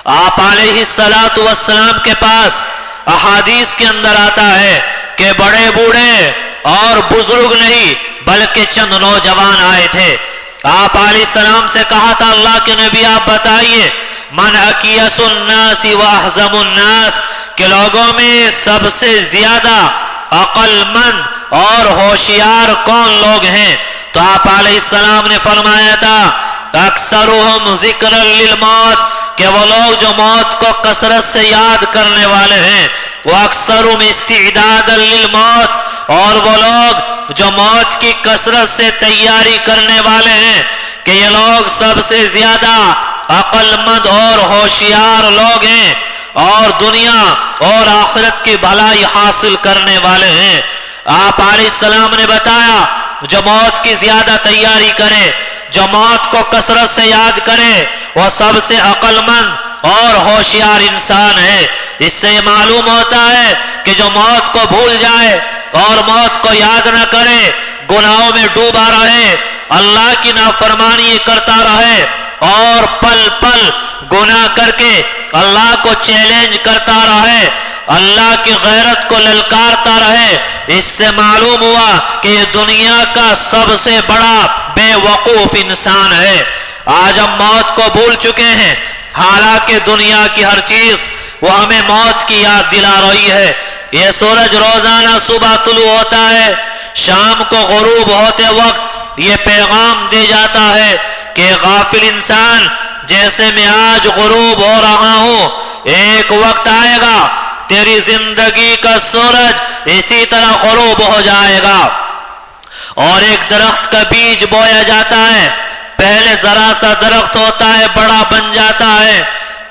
آپ علیہ الصلاۃ والسلام کے پاس احادیث کے اندر آتا ہے کہ بڑے بوڑھے اور بزرگ نہیں بلکہ چند نوجوان آئے تھے. آپ علیہ السلام سے کہا تھا اللہ کے نبی آپ بتائیے من اکیس الناس واحزم الناس کہ لوگوں میں سب سے زیادہ عقل مند اور ہوشیار کون لوگ ہیں؟ تو آپ علیہ السلام نے فرمایا تھا اکثرهم ذکرا للموت کہ وہ لوگ جو موت کو کثرت سے یاد کرنے والے ہیں، واکثرهم استعدادا للموت اور وہ لوگ جو موت کی کثرت سے تیاری کرنے والے ہیں کہ یہ لوگ سب سے زیادہ عقل مند اور ہوشیار لوگ ہیں اور دنیا اور آخرت کی بھلائی حاصل کرنے والے ہیں. آپ علیہ السلام نے بتایا جو موت کی زیادہ تیاری کرے، جو موت کو کثرت سے یاد کرے، وہ سب سے عقل مند اور ہوشیار انسان ہے. اس سے معلوم ہوتا ہے کہ جو موت کو بھول جائے اور موت کو یاد نہ کرے، گناہوں میں ڈوبا رہے، اللہ کی نافرمانی کرتا رہے اور پل پل گناہ کر کے اللہ کو چیلنج کرتا رہے، اللہ کی غیرت کو للکارتا رہے، اس سے معلوم ہوا کہ یہ دنیا کا سب سے بڑا بے وقوف انسان ہے. آج ہم موت کو بھول چکے ہیں، حالانکہ دنیا کی ہر چیز وہ ہمیں موت کی یاد دلا رہی ہے. یہ سورج روزانہ صبح طلوع ہوتا ہے، شام کو غروب ہوتے وقت یہ پیغام دے جاتا ہے کہ غافل انسان جیسے میں آج غروب ہو رہا ہوں، ایک وقت آئے گا تیری زندگی کا سورج اسی طرح غروب ہو جائے گا. اور ایک درخت کا بیج بویا جاتا ہے، پہلے ذرا سا درخت ہوتا ہے، بڑا بن جاتا ہے،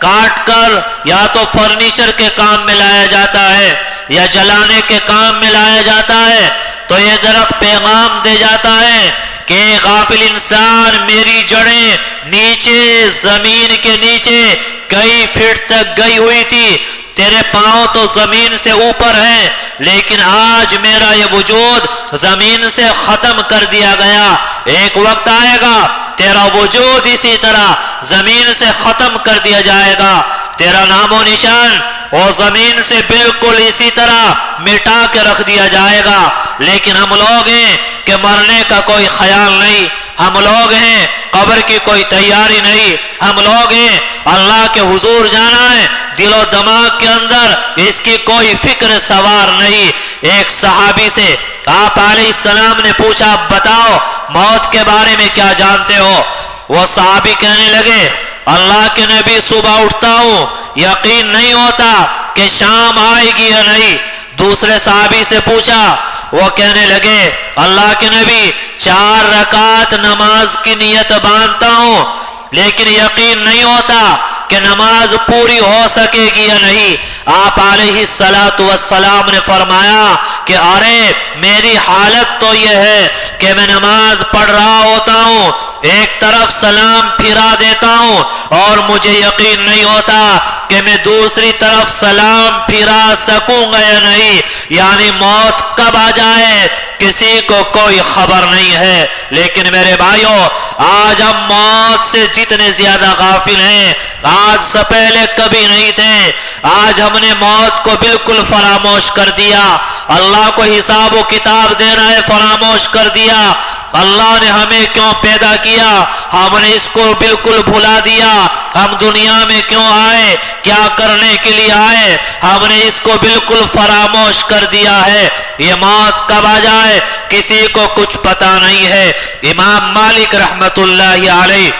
کاٹ کر یا تو فرنیچر کے کام میں لایا جاتا ہے یا جلانے کے کام میں لایا جاتا ہے. تو یہ درخت پیغام دے جاتا ہے کہ غافل انسان میری جڑیں نیچے زمین کے نیچے کئی فٹ تک گئی ہوئی تھی، تیرے پاؤں تو زمین سے اوپر ہیں، لیکن آج میرا یہ وجود زمین سے ختم کر دیا گیا. ایک وقت آئے گا تیرا وجود اسی طرح زمین سے ختم کر دیا جائے گا، تیرا نام و نشان اور زمین سے بالکل اسی طرح مٹا کے رکھ دیا جائے گا. لیکن ہم لوگ ہیں کہ مرنے کا کوئی خیال نہیں، ہم لوگ ہیں قبر کی کوئی تیاری نہیں، ہم لوگ ہیں اللہ کے حضور جانا ہے، دل و دماغ کے اندر اس کی کوئی فکر سوار نہیں. ایک صحابی سے آپ علیہ السلام نے پوچھا بتاؤ موت کے بارے میں کیا جانتے ہو؟ وہ صحابی کہنے لگے اللہ کے نبی صبح اٹھتا ہوں یقین نہیں ہوتا کہ شام آئے گی یا نہیں. دوسرے صحابی سے پوچھا، وہ کہنے لگے اللہ کے نبی 4 رکعت نماز کی نیت باندھتا ہوں لیکن یقین نہیں ہوتا کہ نماز پوری ہو سکے گی یا نہیں. آپ علیہ الصلاۃ والسلام نے فرمایا کہ ارے میری حالت تو یہ ہے کہ میں نماز پڑھ رہا ہوتا ہوں، ایک طرف سلام پھرا دیتا ہوں اور مجھے یقین نہیں ہوتا کہ میں دوسری طرف سلام پھرا سکوں گا یا نہیں. یعنی موت کب آ جائے کسی کو کوئی خبر نہیں ہے. لیکن میرے بھائیوں آج ہم موت سے جتنے زیادہ غافل ہیں آج سے پہلے کبھی نہیں تھے. آج ہم نے موت کو بالکل فراموش کر دیا، اللہ کو حساب و کتاب دینا ہے فراموش کر دیا. اللہ نے ہمیں کیوں پیدا کیا ہم نے اس کو بالکل بھلا دیا. ہم دنیا میں کیوں آئے، کیا کرنے کے لیے آئے، ہم نے اس کو بالکل فراموش کر دیا ہے. یہ موت کب آ جائے کسی کو کچھ پتا نہیں ہے. امام مالک رحمت اللہ علیہ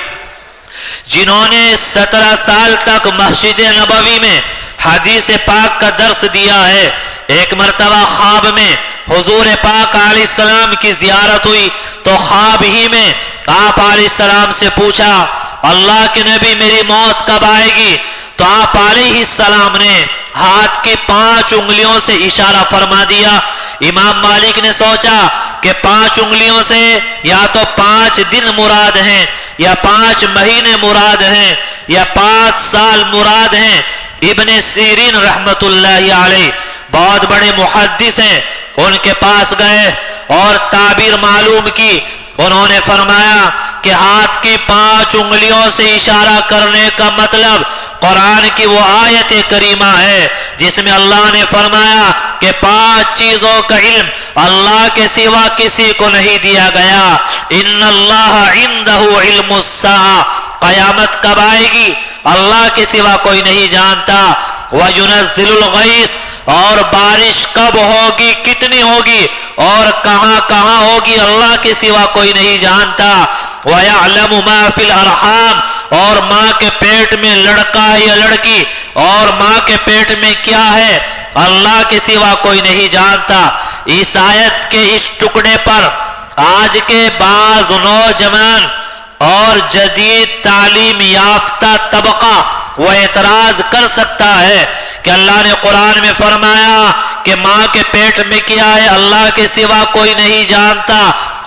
جنہوں نے 17 سال تک مسجد نبوی میں حدیث پاک کا درس دیا ہے، ایک مرتبہ خواب میں حضور پاک علیہ السلام کی زیارت ہوئی تو خواب ہی میں آپ علیہ السلام سے پوچھا اللہ کے نبی میری موت کب آئے گی؟ تو آپ علیہ السلام نے ہاتھ کی 5 انگلیوں سے اشارہ فرما دیا. امام مالک نے سوچا کہ 5 انگلیوں سے یا تو 5 دن مراد ہیں یا 5 مہینے مراد ہیں یا 5 سال مراد ہیں. ابن سیرین رحمت اللہ علیہ بہت بڑے محدث ہیں، ان کے پاس گئے اور تعبیر معلوم کی. انہوں نے فرمایا کہ ہاتھ کی 5 انگلیوں سے اشارہ کرنے کا مطلب قرآن کی وہ آیت کریمہ ہے جس میں اللہ نے فرمایا کہ 5 چیزوں کا علم اللہ کے سوا کسی کو نہیں دیا گیا. ان اللہ عنده علم الساعہ، قیامت کب آئے گی اللہ کے سوا کوئی نہیں جانتا. وَيُنَزِّلُ الْغَيْثَ، اور بارش کب ہوگی، کتنی ہوگی اور کہاں کہاں ہوگی اللہ کے سوا کوئی نہیں جانتا. وَيَعْلَمُ مَا فِي الْأَرْحَامِ، اور ماں کے پیٹ میں لڑکا ہے یا لڑکی اور ماں کے پیٹ میں کیا ہے اللہ کے سوا کوئی نہیں جانتا. اس آیت کے اس ٹکڑے پر آج کے بعض نوجوان اور جدید تعلیم یافتہ طبقہ وہ اعتراض کر سکتا ہے کہ اللہ نے قرآن میں فرمایا کہ ماں کے پیٹ میں کیا ہے اللہ کے سوا کوئی نہیں جانتا.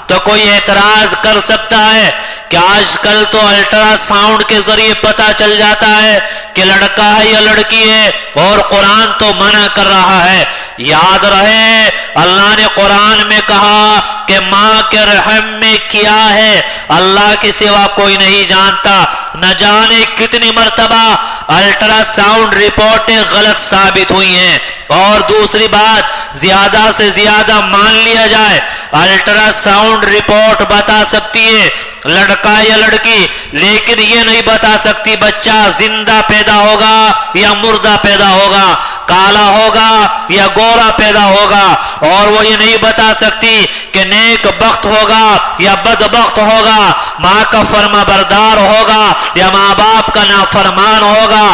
تو کوئی اعتراض کر سکتا ہے کہ آج کل تو الٹرا ساؤنڈ کے ذریعے پتہ چل جاتا ہے کہ لڑکا ہے یا لڑکی ہے اور قرآن تو منع کر رہا ہے. یاد رہے اللہ نے قرآن میں کہا کہ ماں کے رحم میں کیا ہے اللہ کے سوا کوئی نہیں جانتا. نہ جانے کتنی مرتبہ الٹرا ساؤنڈ رپورٹیں غلط ثابت ہوئی ہیں. اور دوسری بات، زیادہ سے زیادہ مان لیا جائے الٹرا ساؤنڈ رپورٹ بتا سکتی ہے لڑکا یا لڑکی، لیکن یہ نہیں بتا سکتی بچہ زندہ پیدا ہوگا یا مردہ پیدا ہوگا، کالا ہوگا یا گورا پیدا ہوگا. اور وہ یہ نہیں بتا سکتی کہ نیک بخت ہوگا یا بدبخت ہوگا، ماں کا فرما بردار ہوگا یا ماں باپ کا نافرمان ہوگا،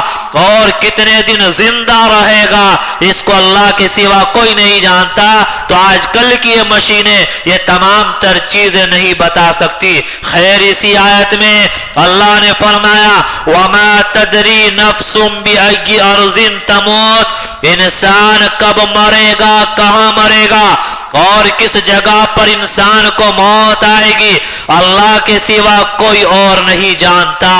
اور کتنے دن زندہ رہے گا اس کو اللہ کے سوا کوئی نہیں جانتا. تو آج کل کی یہ مشینیں یہ تمام تر چیزیں نہیں بتا سکتی. خیر اسی آیت میں اللہ نے فرمایا وَمَا تَدْرِي نَفْسٌ بِأَيِّ أَرْضٍ تَمُوتُ، انسان کب مرے گا، کہاں مرے گا اور کس جگہ پر انسان کو موت آئے گی اللہ کے سوا کوئی اور نہیں جانتا.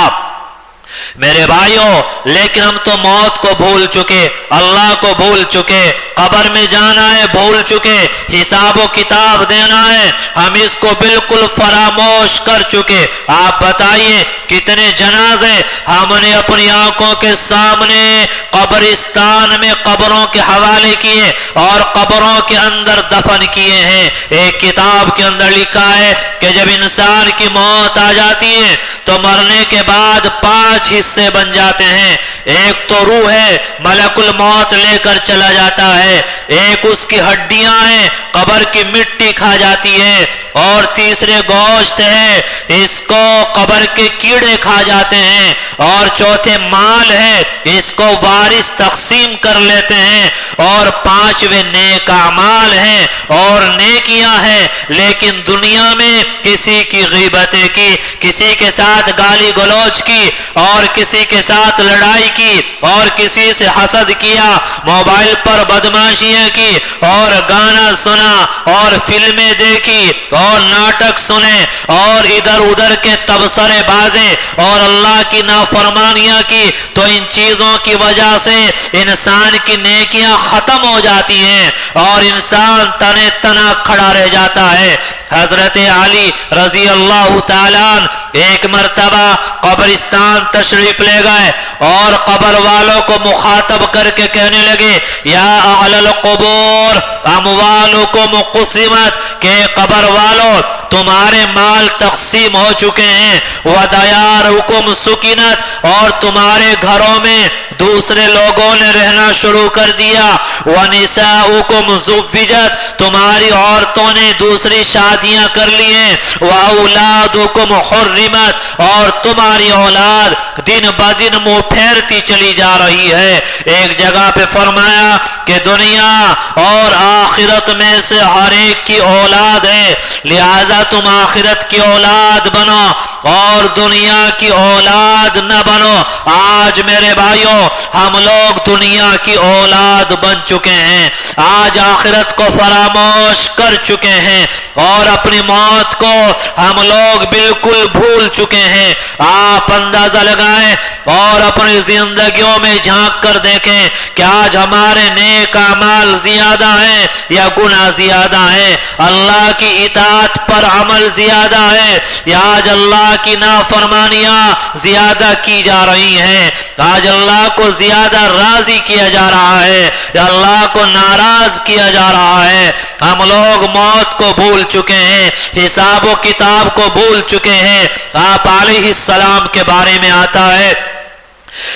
میرے بھائیوں، لیکن ہم تو موت کو بھول چکے، اللہ کو بھول چکے، قبر میں جانا ہے بھول چکے، حساب و کتاب دینا ہے ہم اس کو بالکل فراموش کر چکے. آپ بتائیے کتنے جنازے ہم نے اپنی آنکھوں کے سامنے قبرستان میں قبروں کے حوالے کیے اور قبروں کے اندر دفن کیے ہیں. ایک کتاب کے اندر لکھا ہے کہ جب انسان کی موت آ جاتی ہے تو مرنے کے بعد 5 حصے بن جاتے ہیں. ایک تو روح ہے، ملک الموت لے کر چلا جاتا ہے. ایک اس کی ہڈیاں ہیں، قبر کی مٹی کھا جاتی ہے. اور تیسرے گوشت ہے، اس کو قبر کے کیڑے کھا جاتے ہیں. اور چوتھے مال ہے، اس کو وارث تقسیم کر لیتے ہیں. اور 5ویں نیک اعمال ہیں اور نیکیاں ہیں. لیکن دنیا میں کسی کی غیبتیں کی، کسی کے ساتھ گالی گلوچ کی اور کسی کے ساتھ لڑائی کی اور کسی سے حسد کیا، موبائل پر بدماشیاں کی اور گانا سنا اور فلمیں دیکھی اور ناٹک سنے اور ادھر ادھر کے تبصرے بازے اور اللہ کی نافرمانیاں کی، تو ان چیزوں کی وجہ سے انسان کی نیکیاں ختم ہو جاتی ہیں اور انسان تنے تنا کھڑا رہ جاتا ہے. حضرت علی رضی اللہ تعالیٰ ایک مرتبہ قبرستان تشریف لے گئے اور قبر والوں کو مخاطب کر کے کہنے لگے یا اہل القبور اموالکم قسمت، کہ قبر والوں تمہارے مال تقسیم ہو چکے ہیں. ودیارکم سکنت، اور تمہارے گھروں میں دوسرے لوگوں نے رہنا شروع کر دیا. ونساؤکم زوجت، تمہاری عورتوں نے دوسری شادیاں کر لی ہیں. واولادکم حرمت، اور تمہاری اولاد دن بدن منہ پھیرتی چلی جا رہی ہے. ایک جگہ پہ فرمایا کہ دنیا اور آخرت میں سے ہر ایک کی اولاد ہے، لہذا تم آخرت کی اولاد بنو اور دنیا کی اولاد نہ بنو. آج میرے بھائیوں ہم لوگ دنیا کی اولاد بن چکے ہیں، آج آخرت کو فراموش کر چکے ہیں اور اپنی موت کو ہم لوگ بالکل بھول چکے ہیں. آپ اندازہ لگائیں اور اپنی زندگیوں میں جھانک کر دیکھیں کہ آج ہمارے نیک اعمال زیادہ ہیں یا گناہ زیادہ ہیں، اللہ کی اطاعت پر عمل زیادہ ہے یا آج اللہ کی نافرمانیاں زیادہ کی جا رہی ہیں. آج اللہ کو زیادہ راضی کیا جا رہا ہے یا اللہ کو ناراض کیا جا رہا ہے؟ ہم لوگ موت کو بھول چکے ہیں، حساب و کتاب کو بھول چکے ہیں۔ آپ علیہ السلام کے بارے میں آتا ہے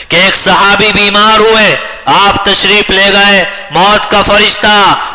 کہ ایک صحابی بیمار ہوئے، آپ تشریف لے گئے، موت کا فرشتہ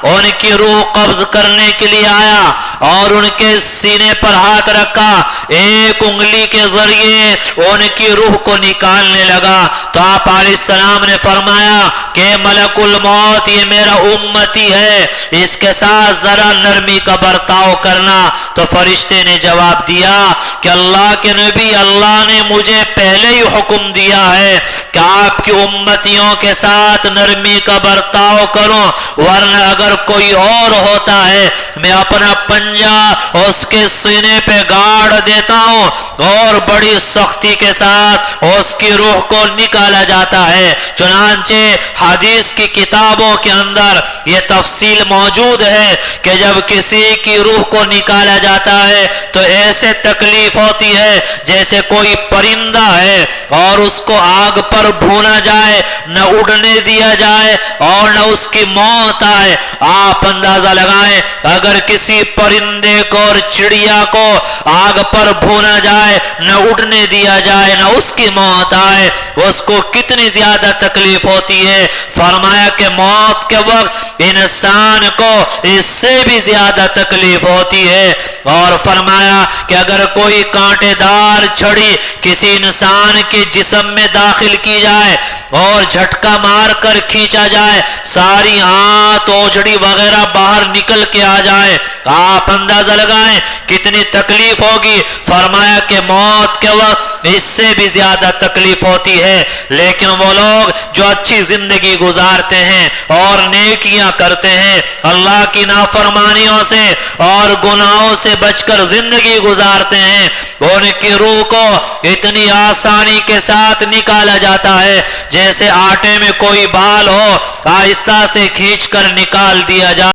ان کی روح قبض کرنے کے لیے آیا اور ان کے سینے پر ہاتھ رکھا، ایک انگلی کے ذریعے ان کی روح کو نکالنے لگا۔ تو آپ علیہ السلام نے فرمایا کہ ملک الموت یہ میرا امتی ہے، اس کے ساتھ ذرا نرمی کا برتاؤ کرنا۔ تو فرشتے نے جواب دیا کہ اللہ کے نبی، اللہ نے مجھے پہلے ہی حکم دیا ہے کہ آپ کی امتیوں کے ساتھ نرمی کا برتاؤ کروں، ورنہ اگر کوئی اور ہوتا ہے میں اپنا پنجہ اس کے سینے پہ گاڑ دیتا ہوں اور بڑی سختی کے ساتھ اس کی روح کو نکالا جاتا ہے۔ چنانچہ حدیث کی کتابوں کے اندر یہ تفصیل موجود ہے کہ جب کسی کی روح کو نکالا جاتا ہے تو ایسے تکلیف ہوتی ہے جیسے کوئی پرندہ ہے اور اس کو آگ پر بھونا جائے، نہ اڑنے دیا جائے اور نہ اس کی موت آئے۔ آپ اندازہ لگائیں اگر کسی پرندے کو اور چڑیا کو آگ پر بھونا جائے، نہ اڑنے دیا جائے، نہ اس کی موت آئے، اس کو کتنی زیادہ تکلیف ہوتی ہے۔ فرمایا کہ موت کے وقت انسان کو اس سے بھی زیادہ تکلیف ہوتی ہے، اور فرمایا کہ اگر کوئی کانٹے دار چھڑی کسی انسان کے جسم میں داخل کی جائے اور جھٹکا مار کر کھینچا جائے، ساری آنت اوجڑی وغیرہ باہر نکل کے آ جائے، آپ اندازہ لگائیں کتنی تکلیف ہوگی۔ فرمایا کہ موت کے وقت اس سے بھی زیادہ تکلیف ہوتی ہے، لیکن وہ لوگ جو اچھی زندگی گزارتے ہیں اور نیکیاں کرتے ہیں، اللہ کی نافرمانیوں سے اور گناہوں سے بچ کر زندگی گزارتے ہیں، ان کی روح کو اتنی آسانی کے ساتھ نکالا جاتا ہے جیسے آٹے میں کوئی بال ہو، آہستہ سے کھینچ کر نکال دیا جائے۔